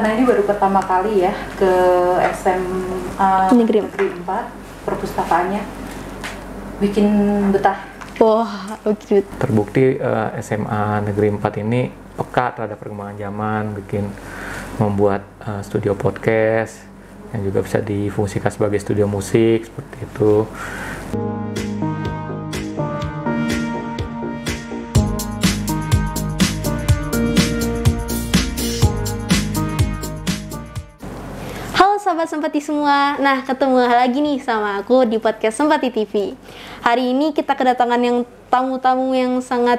Karena ini baru pertama kali ya ke SMA Negeri 4, perpustakaannya bikin betah. Wah, begitu. Terbukti SMA Negeri 4 ini peka terhadap perkembangan zaman, membuat studio podcast yang juga bisa difungsikan sebagai studio musik seperti itu. Sobat Sempati semua, nah ketemu lagi nih sama aku di podcast Sempati TV. Hari ini kita kedatangan yang tamu-tamu yang sangat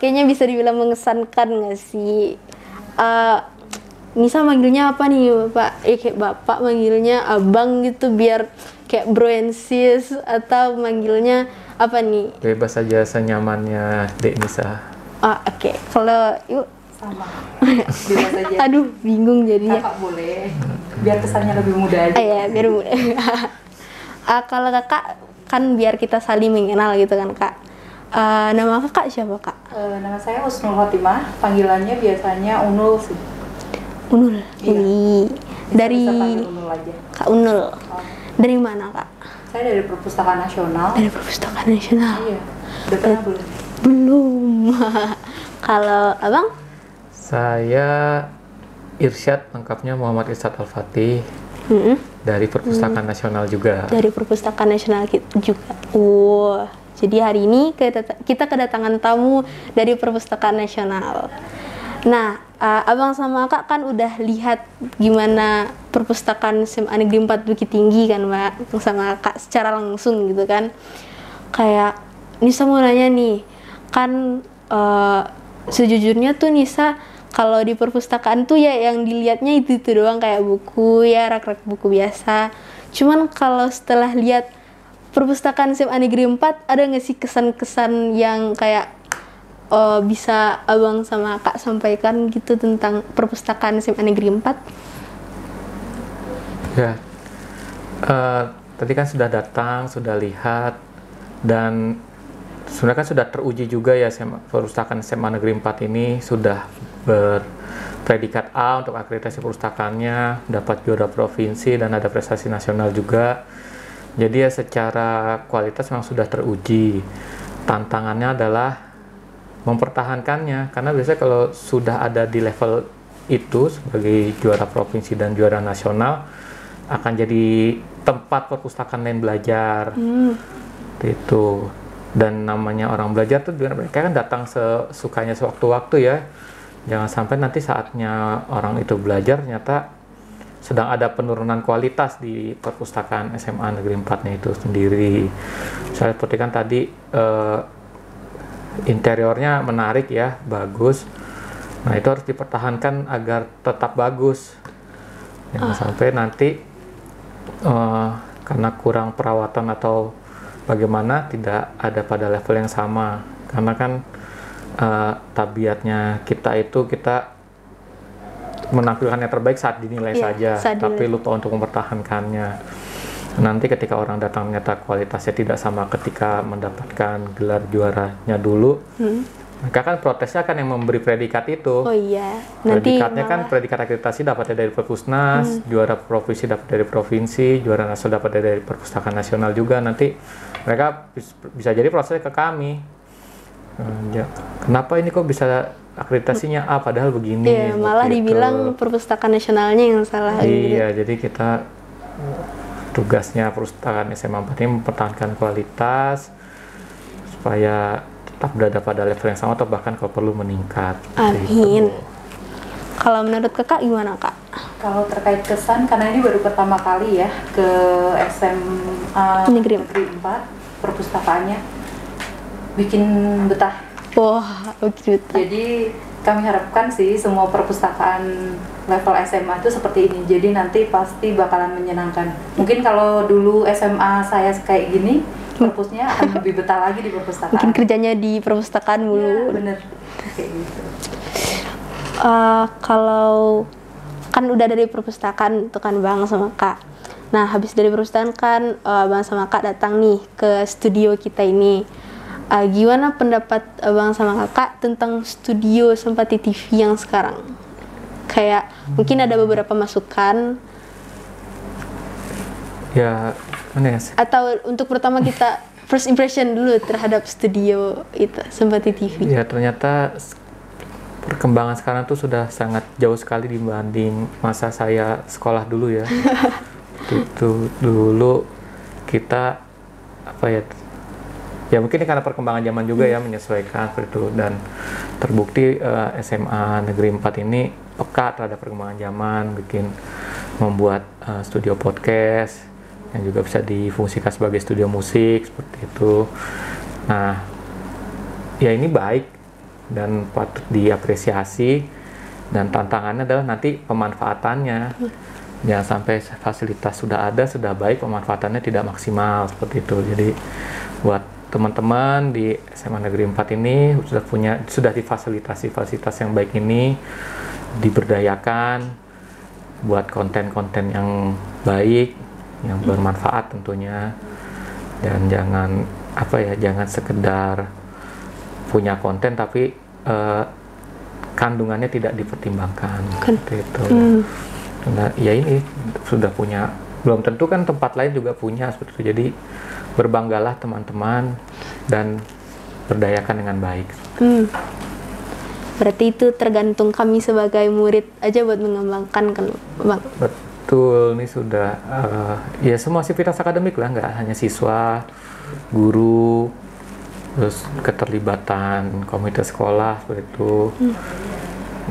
kayaknya bisa dibilang mengesankan nggak sih? Nisa manggilnya apa nih Bapak? Kayak Bapak manggilnya Abang gitu biar kayak bro and sis, atau manggilnya apa nih? Bebas aja senyamannya Dek Nisa. Oke. Kalau yuk sama bebas aja. Aduh, bingung jadinya. Kakak boleh, biar kesannya lebih mudah aja. Iya, biar mudah. Kalau kakak kan biar kita saling mengenal gitu kan kak. Nama kakak siapa kak? Nama saya Husnul Khotimah, panggilannya biasanya Unul sih. Unul. Iya. Dari Bisa panggil Unul aja. Kak Unul. Oh. Dari mana kak? Saya dari Perpustakaan Nasional. Dari Perpustakaan Nasional. Iya. Udah pernah belum? Belum. Kalau abang? Saya Irsyad, lengkapnya Muhammad Irsyad Al-Fatih, dari Perpustakaan Nasional juga. Dari Perpustakaan Nasional juga. Jadi hari ini kita kedatangan tamu dari Perpustakaan Nasional. Nah, abang sama kak kan udah lihat gimana Perpustakaan SMA Negeri 4 Bukit Tinggi kan mbak, sama kak secara langsung gitu kan. Kayak Nisa mau nanya nih, kan sejujurnya tuh Nisa kalau di perpustakaan tuh ya yang dilihatnya itu doang, kayak buku ya, rak-rak buku biasa. Cuman kalau setelah lihat Perpustakaan SMA Negeri 4, ada nggak sih kesan-kesan yang kayak bisa abang sama kak sampaikan gitu tentang Perpustakaan SMA Negeri 4? Ya, tadi kan sudah datang, sudah lihat, dan sebenarnya kan sudah teruji juga ya, Perpustakaan SMA Negeri 4 ini sudah berpredikat A untuk akreditasi perpustakaannya, dapat juara provinsi dan ada prestasi nasional juga. Jadi ya secara kualitas memang sudah teruji. Tantangannya adalah mempertahankannya, karena biasanya kalau sudah ada di level itu sebagai juara provinsi dan juara nasional, akan jadi tempat perpustakaan lain belajar. Itu. Dan namanya orang belajar tuh mereka kan datang sesukanya sewaktu-waktu ya. Jangan sampai nanti saatnya orang itu belajar ternyata sedang ada penurunan kualitas di perpustakaan SMA Negeri 4-nya itu sendiri. Saya seperti kan tadi interiornya menarik ya, bagus. Nah itu harus dipertahankan agar tetap bagus. Jangan sampai nanti karena kurang perawatan atau bagaimana tidak ada pada level yang sama, karena kan tabiatnya kita menampilkan yang terbaik saat dinilai saja, tapi lupa untuk mempertahankannya. Nanti ketika orang datang ternyata kualitasnya tidak sama ketika mendapatkan gelar juaranya dulu, maka kan protesnya kan yang memberi predikat itu. Oh iya. Predikatnya kan predikat akreditasi dapatnya dari Perpusnas, juara provinsi dapat dari provinsi, juara nasional dapat dari Perpustakaan Nasional juga. Nanti mereka bisa jadi prosesnya ke kami. Kenapa ini kok bisa akreditasinya A padahal begini? Iya, malah dibilang Perpustakaan Nasionalnya yang salah. Iya, jadi kita tugasnya Perpustakaan SMA 4 ini mempertahankan kualitas supaya tetap berada pada level yang sama atau bahkan kalau perlu meningkat. Amin. Kalau menurut kakak gimana kak? Kalau terkait kesan, karena ini baru pertama kali ya ke SMA Negeri 4, perpustakaannya bikin betah. Wah, begitu. Jadi kami harapkan sih semua perpustakaan level SMA itu seperti ini. Jadi nanti pasti bakalan menyenangkan. Mungkin kalau dulu SMA saya kayak gini, perpusnya akan lebih betah lagi di perpustakaan. Mungkin kerjanya di perpustakaan mulu. Ya, bener. Kayak gitu. Kalau kan udah dari perpustakaan itu kan bang sama kak. Nah habis dari perpustakaan kan bang sama kak datang nih ke studio kita ini. Gimana pendapat abang sama kakak tentang studio Sempati TV yang sekarang? Kayak mungkin ada beberapa masukan Ya, mana ya? atau untuk pertama kita first impression dulu terhadap studio itu Sempati TV. Ya, ternyata perkembangan sekarang tuh sudah sangat jauh sekali dibanding masa saya sekolah dulu ya. Itu dulu kita apa ya? Ya mungkin karena perkembangan zaman juga ya, menyesuaikan seperti itu, dan terbukti SMA Negeri 4 ini peka terhadap perkembangan zaman, membuat studio podcast yang juga bisa difungsikan sebagai studio musik seperti itu. Nah, ya ini baik dan patut diapresiasi, dan tantangannya adalah nanti pemanfaatannya. Jangan sampai fasilitas sudah ada, sudah baik, pemanfaatannya tidak maksimal seperti itu. Jadi buat teman-teman di SMA Negeri 4 ini sudah difasilitasi fasilitas yang baik ini, diberdayakan buat konten-konten yang baik, yang bermanfaat tentunya, dan jangan sekedar punya konten tapi kandungannya tidak dipertimbangkan seperti itu. Nah, ya ini sudah punya, belum tentu kan tempat lain juga punya seperti itu. Jadi berbanggalah teman-teman dan berdayakan dengan baik. Berarti itu tergantung kami sebagai murid aja buat mengembangkan kan, Bang? Betul, ini sudah ya semua aktivitas akademik lah, nggak hanya siswa, guru, terus keterlibatan komunitas sekolah seperti itu.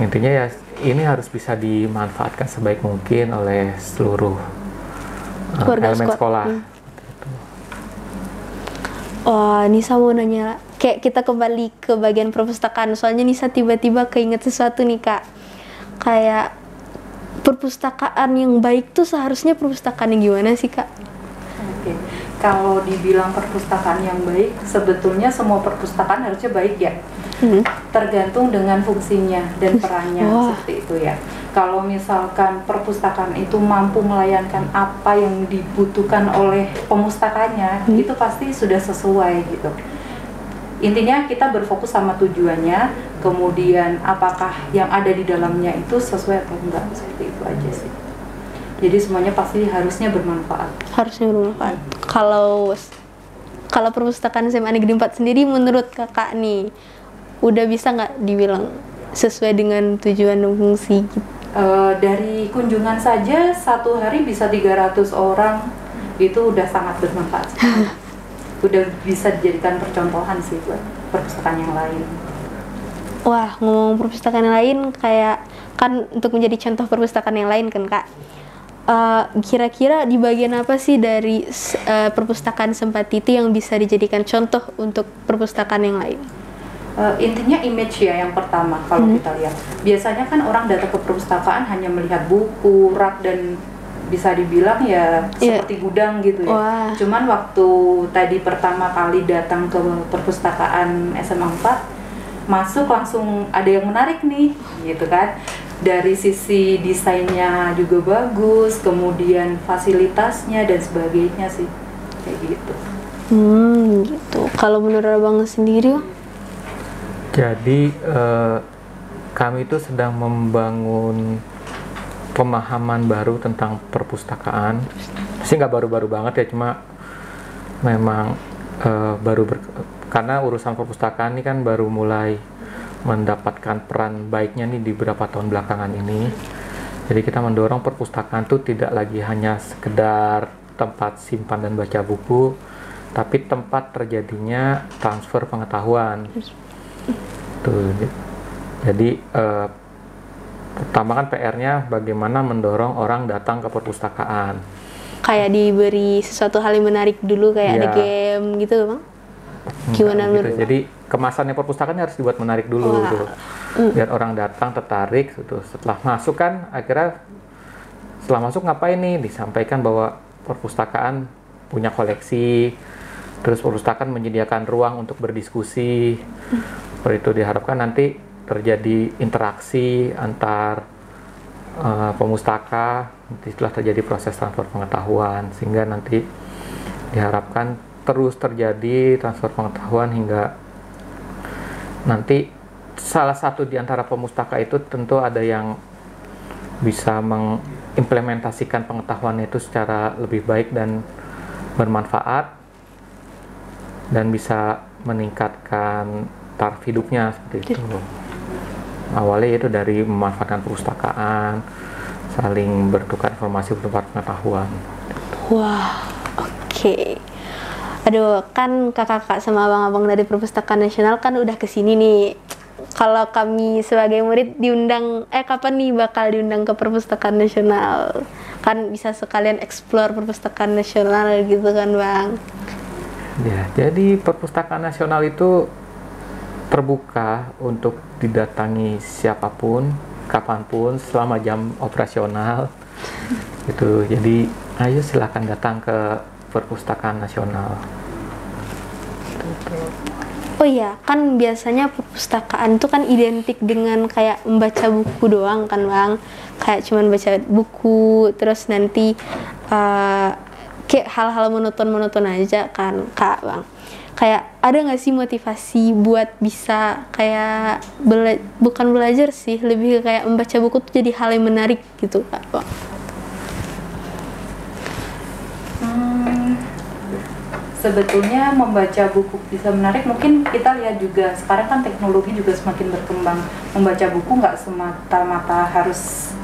Intinya ya ini harus bisa dimanfaatkan sebaik mungkin oleh seluruh elemen sekolah. Oh, Nisa mau nanya, kayak kita kembali ke bagian perpustakaan, soalnya Nisa tiba-tiba keinget sesuatu nih Kak. Kayak perpustakaan yang baik tuh seharusnya perpustakaan yang gimana sih Kak? Oke. Kalau dibilang perpustakaan yang baik, sebetulnya semua perpustakaan harusnya baik ya. Tergantung dengan fungsinya dan perannya seperti itu ya. Kalau misalkan perpustakaan itu mampu melayani apa yang dibutuhkan oleh pemustakanya, itu pasti sudah sesuai gitu. Intinya kita berfokus sama tujuannya, kemudian apakah yang ada di dalamnya itu sesuai atau enggak, seperti itu aja sih. Jadi semuanya pasti harusnya bermanfaat. Harusnya bermanfaat. Kalau perpustakaan SMA Negeri 4 sendiri menurut Kakak nih, udah bisa nggak dibilang sesuai dengan tujuan dan fungsi gitu? Dari kunjungan saja satu hari bisa 300 orang, itu udah sangat bermanfaat sekali. Udah bisa dijadikan percontohan sih buat perpustakaan yang lain. Wah, ngomong perpustakaan yang lain, kayak kan untuk menjadi contoh perpustakaan yang lain kan Kak, kira-kira di bagian apa sih dari perpustakaan Sempati itu yang bisa dijadikan contoh untuk perpustakaan yang lain? Intinya image ya yang pertama kalau kita lihat. Biasanya kan orang datang ke perpustakaan hanya melihat buku, rak, dan bisa dibilang ya seperti gudang gitu ya. Wah. Cuman waktu tadi pertama kali datang ke perpustakaan SMA 4, masuk langsung ada yang menarik nih gitu kan. Dari sisi desainnya juga bagus, kemudian fasilitasnya dan sebagainya sih, kayak gitu. Gitu. Kalau menurut Abang sendiri? Jadi kami itu sedang membangun pemahaman baru tentang perpustakaan. Sih nggak baru-baru banget ya, cuma memang karena urusan perpustakaan ini kan baru mulai mendapatkan peran baiknya nih di beberapa tahun belakangan ini. Jadi kita mendorong perpustakaan itu tidak lagi hanya sekedar tempat simpan dan baca buku, tapi tempat terjadinya transfer pengetahuan. Tuh. Jadi pertama kan PR-nya bagaimana mendorong orang datang ke perpustakaan. Kayak diberi sesuatu hal yang menarik dulu, kayak ada game gitu Bang? Gimana menurut gitu. Jadi kemasannya perpustakaan harus dibuat menarik dulu gitu. Biar orang datang tertarik gitu. Setelah masuk kan akhirnya setelah masuk ngapain nih, disampaikan bahwa perpustakaan punya koleksi, terus perpustakaan menyediakan ruang untuk berdiskusi. Seperti itu diharapkan nanti terjadi interaksi antar pemustaka, setelah terjadi proses transfer pengetahuan, sehingga nanti diharapkan terus terjadi transfer pengetahuan hingga nanti salah satu di antara pemustaka itu tentu ada yang bisa mengimplementasikan pengetahuan itu secara lebih baik dan bermanfaat, dan bisa meningkatkan taraf hidupnya seperti itu. Awalnya itu dari memanfaatkan perpustakaan, saling bertukar informasi, bertukar pengetahuan. Wah, oke. Aduh, kan kakak-kakak sama abang-abang dari Perpustakaan Nasional kan udah kesini nih. Kalau kami sebagai murid diundang, kapan nih bakal diundang ke Perpustakaan Nasional? Kan bisa sekalian explore Perpustakaan Nasional gitu kan, Bang? Ya, jadi Perpustakaan Nasional itu terbuka untuk didatangi siapapun, kapanpun, selama jam operasional. Gitu. Jadi, ayo silakan datang ke Perpustakaan Nasional. Oh iya, kan biasanya perpustakaan itu kan identik dengan kayak membaca buku doang kan, Bang? Kayak cuman baca buku, terus nanti kayak hal-hal monoton aja kan, Kak, Bang? Kayak ada nggak sih motivasi buat bisa kayak bukan belajar sih, lebih kayak membaca buku tuh jadi hal yang menarik gitu, Kak, Bang? Sebetulnya membaca buku bisa menarik, mungkin kita lihat juga sekarang kan teknologi juga semakin berkembang. Membaca buku nggak semata-mata harus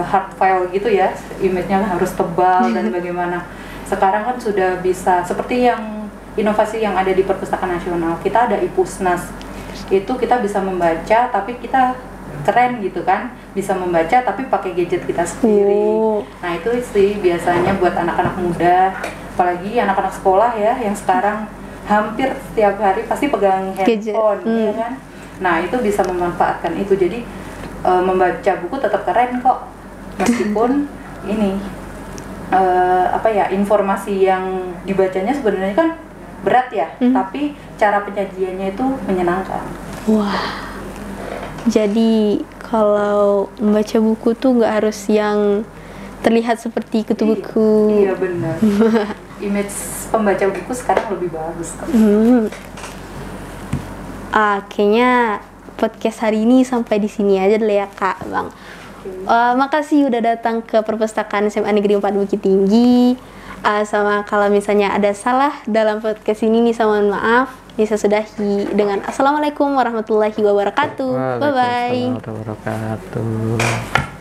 hard file gitu ya, image-nya harus tebal dan bagaimana. Sekarang kan sudah bisa seperti yang inovasi yang ada di Perpustakaan Nasional. Kita ada Ipusnas, itu kita bisa membaca tapi kita keren gitu kan, bisa membaca tapi pakai gadget kita sendiri. Nah itu sih biasanya buat anak-anak muda, apalagi anak-anak sekolah ya, yang sekarang hampir setiap hari pasti pegang handphone, ya kan. Nah itu bisa memanfaatkan itu, jadi membaca buku tetap keren kok, meskipun ini informasi yang dibacanya sebenarnya kan berat ya, tapi cara penyajiannya itu menyenangkan. Wah, jadi kalau membaca buku tuh nggak harus yang terlihat seperti kutu buku. Iya benar. Image pembaca buku sekarang lebih bagus. Kayaknya podcast hari ini sampai di sini aja dulu ya, Kak, Bang. Makasih udah datang ke Perpustakaan SMA Negeri 4 Bukit Tinggi. Sama kalau misalnya ada salah dalam podcast ini nih, mohon maaf. Bisa sudahi dengan Assalamualaikum warahmatullahi wabarakatuh. Bye bye. Waalaikumsalam warahmatullahi wabarakatuh.